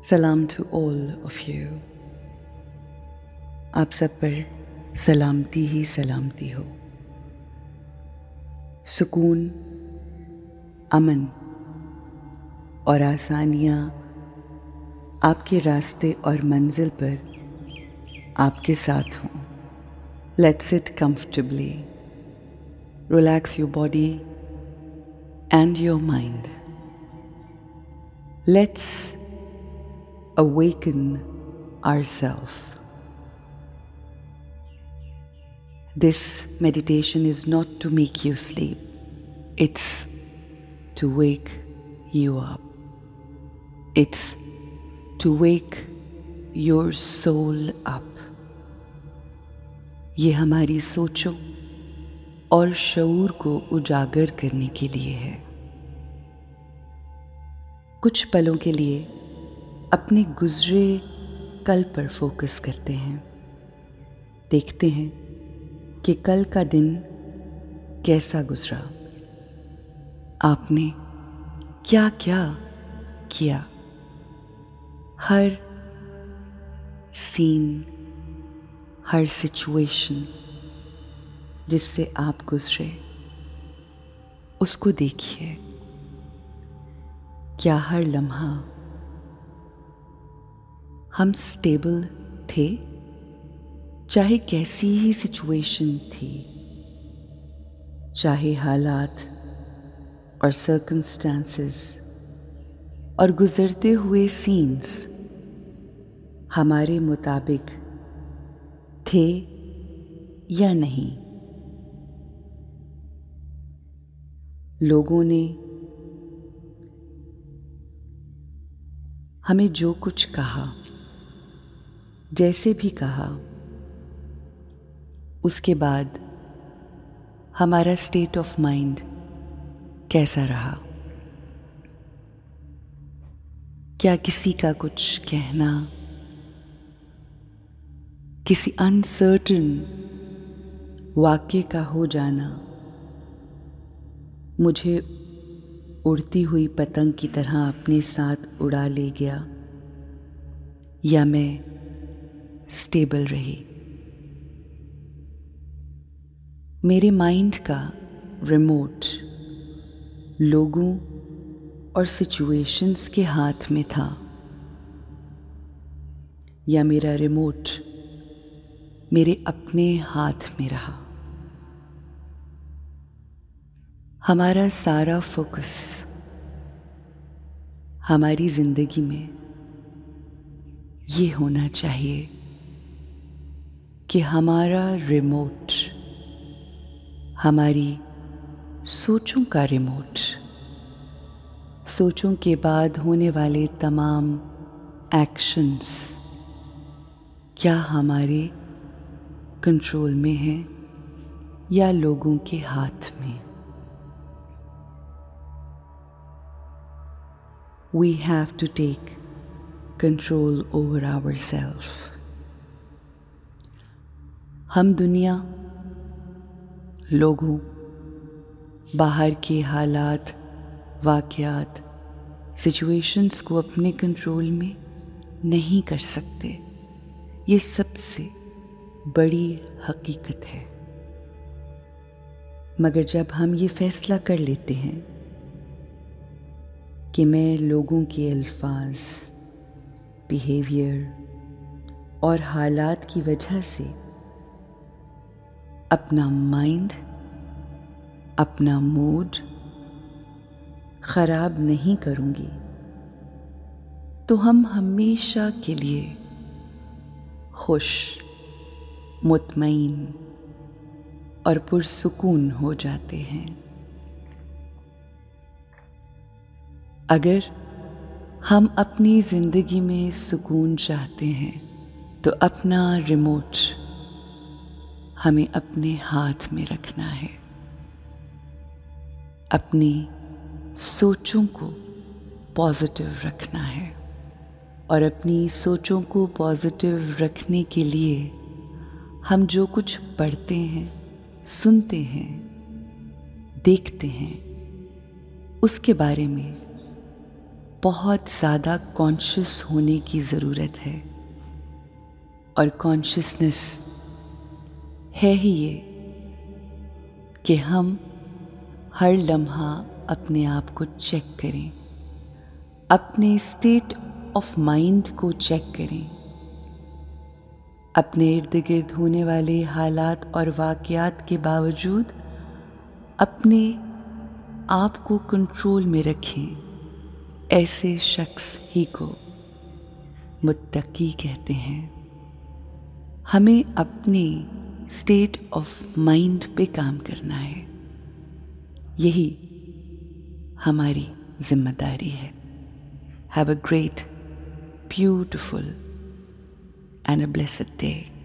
सलाम to all of you. आप सब पर सलामती ही सलामती हो। सुकून, अमन और आसानियाँ आपके रास्ते और मंजिल पर आपके साथ हों। Let's sit comfortably, relax your body and your mind. Let's awaken ourselves. This meditation is not to make you sleep. It's to wake you up. It's to wake your soul up. ये हमारी सोचों और शऊर को उजागर करने के लिए है। कुछ पलों के लिए अपने गुजरे कल पर फोकस करते हैं। देखते हैं कि कल का दिन कैसा गुजरा, आपने क्या क्या किया। हर सीन, हर सिचुएशन जिससे आप गुजरे, उसको देखिए। क्या हर लम्हा हम स्टेबल थे, चाहे कैसी ही सिचुएशन थी, चाहे हालात और सर्कमस्टांसेस और गुजरते हुए सीन्स हमारे मुताबिक थे या नहीं। लोगों ने हमें जो कुछ कहा, जैसे भी कहा, उसके बाद हमारा स्टेट ऑफ माइंड कैसा रहा। क्या किसी का कुछ कहना, किसी अनसर्टन वाक्य का हो जाना मुझे उड़ती हुई पतंग की तरह अपने साथ उड़ा ले गया, या मैं स्टेबल रही। मेरे माइंड का रिमोट लोगों और सिचुएशंस के हाथ में था, या मेरा रिमोट मेरे अपने हाथ में रहा। हमारा सारा फोकस हमारी जिंदगी में ये होना चाहिए कि हमारा रिमोट, हमारी सोचों का रिमोट, सोचों के बाद होने वाले तमाम एक्शंस क्या हमारे कंट्रोल में है या लोगों के हाथ में। We have to take control over ourselves. हम दुनिया, लोगों, बाहर के हालात, वाक़यात, सिचुएशंस को अपने कंट्रोल में नहीं कर सकते। ये सबसे बड़ी हकीकत है। मगर जब हम ये फैसला कर लेते हैं कि मैं लोगों के अल्फाज, बिहेवियर और हालात की वजह से अपना माइंड, अपना मूड ख़राब नहीं करूँगी, तो हम हमेशा के लिए खुश, मुतमईन और पुरसुकून हो जाते हैं। अगर हम अपनी ज़िंदगी में सुकून चाहते हैं तो अपना रिमोट हमें अपने हाथ में रखना है। अपनी सोचों को पॉजिटिव रखना है, और अपनी सोचों को पॉजिटिव रखने के लिए हम जो कुछ पढ़ते हैं, सुनते हैं, देखते हैं, उसके बारे में बहुत ज़्यादा कॉन्शियस होने की ज़रूरत है। और कॉन्शियसनेस है ही ये कि हम हर लम्हा अपने आप को चेक करें, अपने स्टेट ऑफ माइंड को चेक करें, अपने इर्द गिर्द होने वाले हालात और वाक़यात के बावजूद अपने आप को कंट्रोल में रखें। ऐसे शख्स ही को मुत्तकी कहते हैं। हमें अपने स्टेट ऑफ माइंड पे काम करना है, यही हमारी जिम्मेदारी है। Have a great, beautiful and a blessed day.